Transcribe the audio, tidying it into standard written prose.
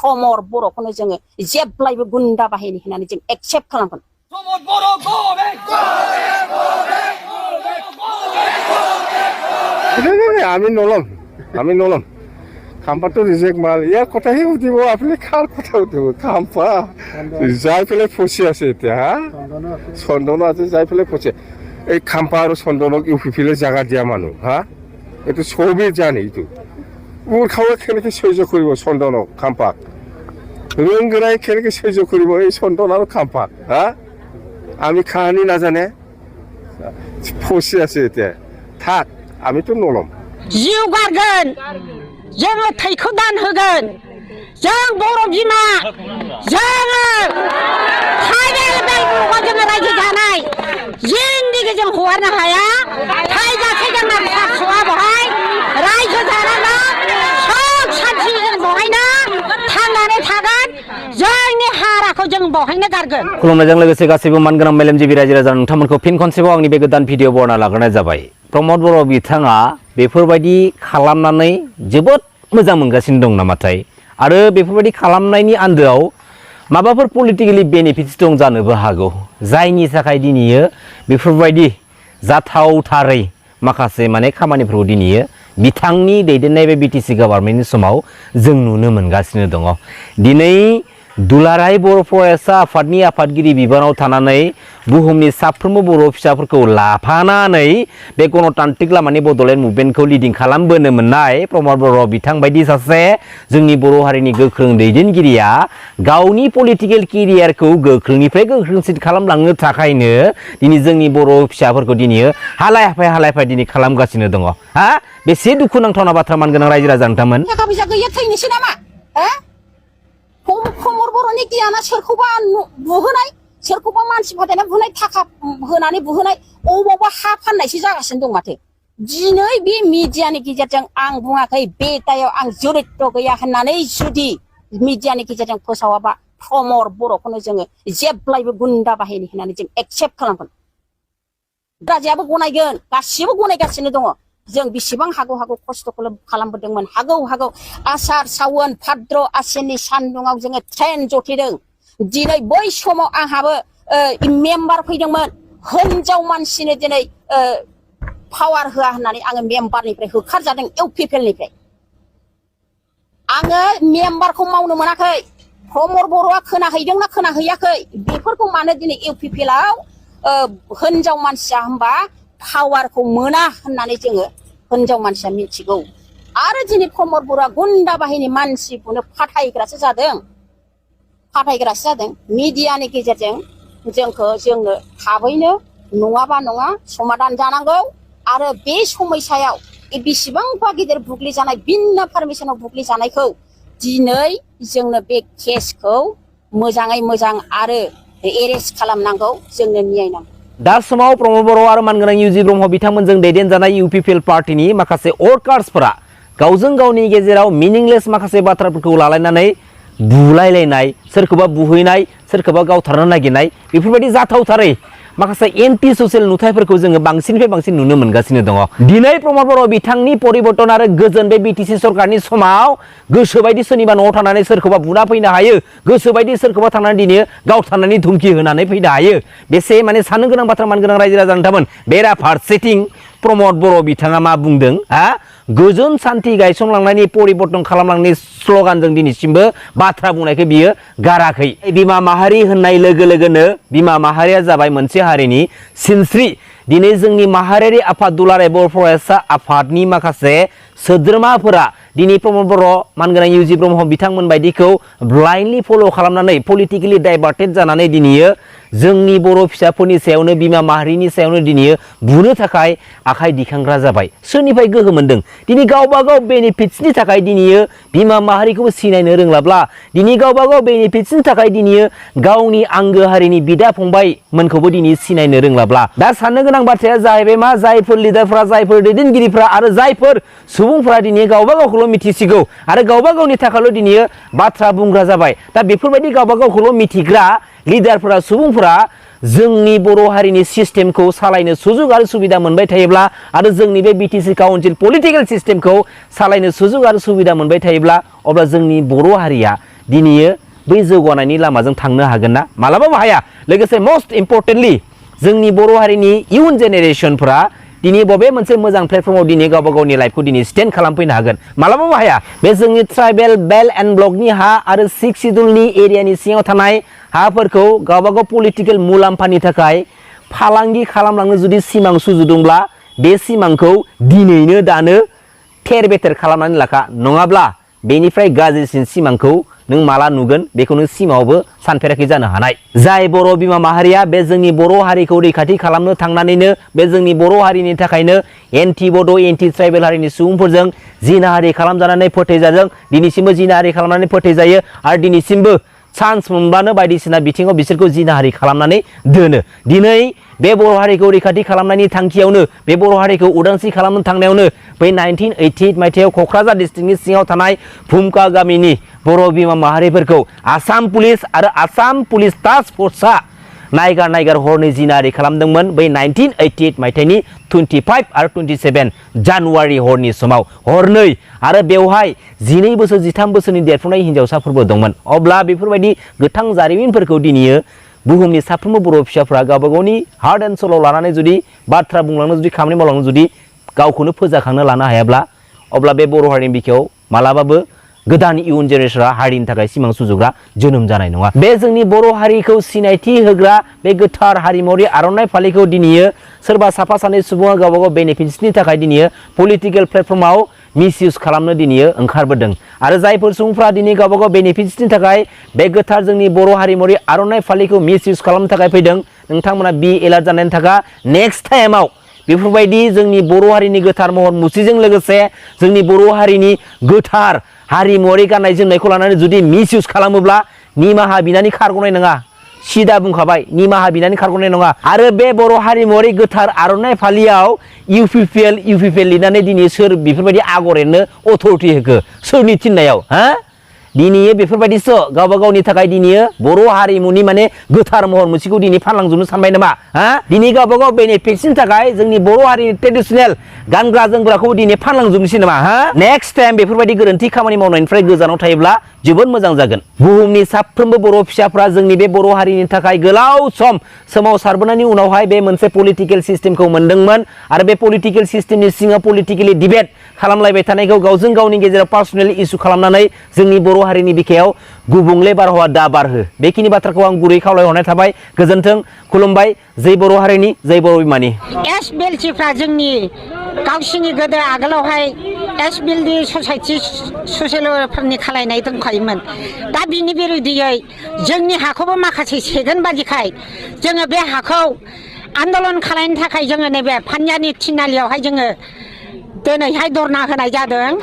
प्रमद बर'खौनो जोङो जेब्लायबो गुन्दा बाहायनि होननानै जों एक्सेप्ट खालामगोन। प्रमद बर' go back আমি নলম খাম্পাটো রিজেক্ট মাল ইয়াৰ কথাহে উঠিব আপুনি খাৰ কথা উঠিব খাম্পা যাই পেলাই ফচি আছে এতিয়া হা চন্দনো আছে যাই পেলাই ফচি এই খাম্পা আৰু চন্দনক ইউপিপিলে জাগা দিয়া মানুহ হা এইটো চবেই জানে এইটো মোৰ খাওয়া কেনেকৈ সহ্য কৰিব চন্দনক খাম্পাক ৰংগৰাই কেনেকৈ সহ্য কৰিব এই চন্দন আৰু খাম্পাক হা আমি খাহানি নাজানে ফচি আছে এতিয়া থাক আমিতো নলম जिउ गारगोन जोङो थैखौ दान होगोन जों बर' बिमा जोङो जोङो रायजो जानाय जिन्दगि जों हगारनो हाया थैजासे जोंना फिसा बहाय रायजो जानांगौ सब सानथि जों बहायनो थांनानै थागोन जोंनि हाराखौ जों बहायनो गारगोन। खुलुमनायजों लोगोसे गासैबो मानगोनां मेलेमजिबि रायजो राजा नोंथांमोनखौ फिन खनसेबाव आंनि बे गोदान भिडिअ बरना लाग्रोनाय जाबाय। प्रमद बर' बिथाङा बेफोरबायदि खालामनानै जोबोद मोजां मोनगासिनो दं नामाथाय आरो बेफोरबायदि खालामनायनि आन्दोआव माबाफोर पलिटिकेलि बेनिफिट्स दं जानोबो हागौ जायनि थाखाय दिनैयो बेफोरबायदि जाथावथारै माखासे माने खामानिफोरखौ दिनैयो बिथांनि दैदेननाय बे बिटिसि गभर्नमेन्टनि समाव जों नुनो मोनगासिनो दङ। दिनै दुलाराय बर' फरायसा आफादनि आफादगिरि बिबानाव थानानै बुहुमनि साफ्रोमबो बर' फिसाफोरखौ लाफानानै बे गणतान्त्रिक लामानि बड'लेण्ड मुभमेन्टखौ लिडिं खालामबोनो मोननाय प्रमद बर' बिथां बायदि सासे जोंनि बर' हारिनि गोख्रों दैदेनगिरिया गावनि पलिटिकेल केरियारखौ गोख्रोंनिफ्राय गोख्रोंसिन खालामलांनो थाखायनो दिनै जोंनि बर' फिसाफोरखौ दिनै हालाय हाफाय दिनै खालामगासिनो दङ। हा बेसे दुखुनांथावना बाथ्रा मानगोनां रायजो राजा नोंथांमोन। थाखा फैसा गैया थैनोसै नामा प्रमद बर'नि गियाना सोरखौबा बुहोनाय सोरखौबा मानसि फाथायना बुहोनाय थाखा होनानै बुहोनाय अबावबा हा फाननायसो जागासिनो दं माथो। दिनै बे मिडियानि गेजेरजों आं बुङाखै बे दायाव आं जरित्र गैया होननानै जुदि मिडियानि गेजेरजों फोसावाबा प्रमद बर'खौनो जोङो जेब्लायबो गुन्दा बाहायनि होननानै जों एक्सेप्ट खालामगोन। राजायाबो गनायगोन गासिबो गनायगासिनो दङ जों बेसेबां हागौ खस्थ' खालामबोदोंमोन हागौ आसार सावन भाद्र आसिननि सान्दुङाव जोङो ट्रेन जथेदों। दिनै बै समाव आंहाबो मेम्बार फैदोंमोन हिनजाव मानसिनो दिनै पावार होआ होननानै आङो मेम्बारनिफ्राय होखारजादों इउपिपिएलनिफ्राय आङो मेम्बारखौ मावनो मोनाखै। प्रमद बर'आ खोनाहैदोंना खोनाहैयाखै बेफोरखौ मानो दिनै इउपिपिएलआव हिनजाव मानसिया होनबा पावारखौ मोना होननानै जोङो हिनजाव मानसिया मिथिगौ आरो दिनै प्रमद बर'आ गुन्दा बाहिनी मानसिखौनो फाथायग्रासो जादों मिडियानि गेजेरजों जोंनो थाबैनो नङाबा नङा समाधान जानांगौ आरो बे समयसायाव बेसेबांबा गिदिर बुग्लिजानाय बिना पारमिसनाव बुग्लिजानायखौ दिनै जोंनो बे केसखौ मोजाङै मोजां आरो एरेस्ट खालामनांगौ जोंनो न्याय नांगौ। दा समाव प्रमद बर' आरो मानगोनां इउजि ब्रह्म बिथांमोनजों दैदेनजानाय इउपिपिएल पार्टीनि माखासे वर्कार्सफोरा गावजों गावनि गेजेराव मिनिंलेस माखासे बाथ्राफोरखौ लालायनानै बुलायलायनाय सोरखौबा बुहैनाय सोरखौबा गावथारनो नागिरनाय बेफोरबायदि जाथावथारै माखासे एन्टि ससियेल नुथायफोरखौ जोङो बांसिननिफ्राय बांसिन नुनो मोनगासिनो दङ। दिनै प्रमद बर' बिथांनि परिबर्तन आरो गोजोन बे बिटिसि सरकारनि समाव गोसोबायदि सोरनिबा न'आव थानानै सोरखौबा बुना फैनो हायो गोसोबायदि सोरखौबा थांनानै दिनै गावथारनानै धुमखि होनानै फैनो हायो बेसे माने साननो गोनां बाथ्रा मानगोनां रायजो राजा नोंथांमोन। बेराफारसेथिं प्रमद बर' बिथाङा मा बुंदों गोजोन सान्थि गायसनलांनायनि परिबर्तन खालामलांनायनि स्लगानजों दिनैसिमबो बाथ्रा बुंनायखौ बियो गाराखै। बिमा माहारि होननाय लोगो लोगोनो बिमा माहारिया जाबाय मोनसे हारिनि सिनस्रि। दिनै जोंनि माहारियारि आफाद दुलाराय बर' फरायसा आफादनि माखासे सोद्रोमाफोरा दिनै प्रमद बर' मानगोनां इउजि ब्रह्म बिथांमोन बायदिखौ ब्लाइन्डलि फल' खालामनानै पलिटिकेलि डाइभार्टेड जानानै दिनैयो जोंनि बर' फिसाफोरनि सायावनो बिमा माहारिनि सायावनो दिनैयो बुनो थाखाय आखाइ दिखांग्रा जाबाय। सोरनिफ्राय गोहो मोनदों दिनै गावबा गाव बेनिफिट्सनि थाखाय दिनैयो बिमा माहारिखौबो सिनायनो रोंलाब्ला दिनै गावबा गाव बेनिफिट्सनि थाखाय दिनैयो गावनि आंगो हारिनि बिदा फंबाय मोनखौबो दिनै सिनायनो रोंलाब्ला दा साननो गोनां बाथ्राया जाहैबाय मा जायफोर लिडारफ्रा जायफोर दैदेनगिरिफ्रा आरो जायफोर सुबुंफ्रा दिनै गावबा गावखौल' मिथिसिगौ आरो गावबा गावनि थाखायल' दिनै बाथ्रा बुंग्रा जाबाय। दा बेफोरबायदि गावबा गावखौल' मिथिग्रा लिडारफोरा सुबुंफोरा जोंनि बर' हारिनि सिस्टेमखौ सालायनो सुजुग आरो सुबिदा मोनबाय थायोब्ला आरो जोंनि बे बिटिसि काउन्सिल पलिटिकेल सिस्टेमखौ सालायनो सुजुग आरो सुबिदा मोनबाय थायोब्ला अब्ला जोंनि बर' हारिया दिनैयो बै जौगानायनि लामाजों थांनो हागोन ना मालाबाबो हाया लोगोसे मोस्ट इम्पर्टेन्टलि जोंनि बर' हारिनि इयुन जेनेरेसनफोरा दिनै बबे मोनसे मोजां प्लेटफर्माव दिनै गावबा गावनि लाइफखौ दिनै स्टेन्ड खालामफैनो हागोन मालाबाबो हाया बे जोंनि ट्राइबेल बेल्ट एन्ड ब्लकनि हा आरो 6 शिड्युलनि एरियानि सिङाव थानाय हाफोरखौ गावबा गाव पलिटिकेल मुलाम्फानि थाखाय फालांगि खालामलांनो जुदि सिमां सुजुदोंब्ला बे सिमांखौ दिनैनो दानो थेर बेथेर खालामनानै लाखा नङाब्ला बेनिफ्राय गाज्रिसिन सिमांखौ नों माला नुगोन बेखौ नों सिमाङावबो सानफेराखै जानो हानाय जाय बर' बिमा माहारिया बे जोंनि बर' हारिखौ रैखाथि खालामनो थांनानैनो बे जोंनि बर' हारिनि थाखायनो एन्टि बड' एन्टि ट्राइबेल हारिनि सुबुंफोरजों जिनाहारि खालामजानानै फोथैजादों दिनैसिमबो जिनाहारि खालामनानै फोथैजायो आरो दिनैसिमबो चान्स मोनब्लानो बायदिसिना बिथिङाव बिसोरखौ जिनाहारि खालामनानै दोनो दिनै बे बर' हारिखौ रैखाथि खालामनायनि थांखियावनो बे बर' हारिखौ उदांस्रि खालामनो थांनायावनो बै 1988 मायथाइयाव क'क्राझार डिस्ट्रिक्टनि सिङाव थानाय भुमका गामिनि बर' बिमा माहारिफोरखौ आसाम पुलिस आरो आसाम पुलिस टास्क फर्सआ नायगार हरनै जिनाहारि खालामदोंमोन बै 1988 मायथाइनि 25 आरो 27 जानुवारि हरनि समाव हरनै आरो बेवहाय 12 बोसोर 13 बोसोरनि देरफुनाय हिन्जावसाफोरबो दंमोन अब्ला बेफोरबायदि गोथां जारिमिनफोरखौ दिनैयो बुहुमनि साफ्रोमबो बर' फिसाफ्रा गावबा गावनि हार्ट एन्ड सोलाव लानानै जुदि बाथ्रा बुंलांनो जुदि खामानि मावलांनो जुदि गावखौनो फोजाखांनो लानो हायाब्ला अब्ला बे बर' हारिनि बिखायाव मालाबाबो गोदान इयुन जेनेरेशना हारिनि थाखाय सिमां सुजुग्रा जोनोम जानाय नङा बे जोंनि बर' हारिखौ सिनायथि होग्रा बे गोथार हारिमुवारि आर'नाइ फालिखौ दिनैयो सोरबा साफा सानै सुबुङा गावबा गाव बेनिफिट्सनि थाखाय दिनैयो पलिटिकेल प्लेटफर्माव मिसइउज खालामनो दिनैयो ओंखारबोदों आरो जायफोर सुबुंफ्रा दिनै गावबा गाव बेनिफिट्सनि थाखाय बे गोथार जोंनि बर' हारिमुवारि आर'नाइ फालिखौ मिसइउज खालामनो थाखाय फैदों नोंथांमोना बि एलार्ट जानायनि थाखाय नेक्स्ट टाइमाव बेफोरबायदि जोंनि बर' हारिनि गोथार महर मुस्रिजों लोगोसे जोंनि बर' हारिनि गोथार हारिमुवारि गाननाय जोमनायखौ लानानै जुदि मिसइउज खालामोब्ला निमाहा बिनानै खारग'नाय नङा सिदा बुंखाबाय निमाहा बिनानै खारग'नाय नङा आरो बे बर' हारिमुवारि गोथार आर'नाइ फालियाव इउपिपिएल लिरनानै दिनै सोर बेफोरबायदि आगर एरनो अथ'रिटि होखो सोरनि थिननायाव हा दिनै बेफोरबायदिसो गावबा गावनि थाखाय दिनै बर' हारिमुनि माने गोथार महर मुस्रिखौ दिनै फानलांजोबनो सानबाय नामा हा दिनै गावबा गाव बेनिफिट्सनि थाखाय जोंनि बर' हारिनि ट्रेडिसनेल गानग्रा जोमग्राखौ दिनै फानलांजोबनोसै नामा हा नेक्स्ट टाइम बेफोरबायदि गोरोन्थि खामानि मावनायनिफ्राय गोजानाव थायोब्ला जोबोद मोजां जागोन बुहुमनि साफ्रोमबो बर' फिसाफ्रा जोंनि बे बर' हारिनि थाखाय गोलाव सम सोमावसारबोनायनि उनावहाय बे मोनसे पलिटिकेल सिस्टेमखौ मोनदोंमोन आरो बे पलिटिकेल सिस्टेमनि सिङाव पलिटिकेलि डिबेट खालामलायबाय थानायखौ गावजों गावनि गेजेराव पार्सनेल इसु खालामनानै जोंनि बर' हारिनि बिखायाव गुबुंले बारहावा दा बारहो बेखिनि बाथ्राखौ आं गुरै खावलायहरनाय थाबाय गोजोन्थों खुलुमबाय जै बर' हारिनि जै बर' बिमानि एस बेलसिफ्रा जोंनि गावसिनि गोदो आगोलावहाय एस बेलनि ससाइटि ससियेलफोरनि खालायनाय दंखायोमोन दा बिनि बिरुदियै जोंनि हाखौबो माखासे सेगोन बादिखाय जोङो बे हाखौ आन्दलन खालामनो थाखाय जोङो नैबे पानजानि थिनालियावहाय जोङो दिनैहाय धरना होनाय जादों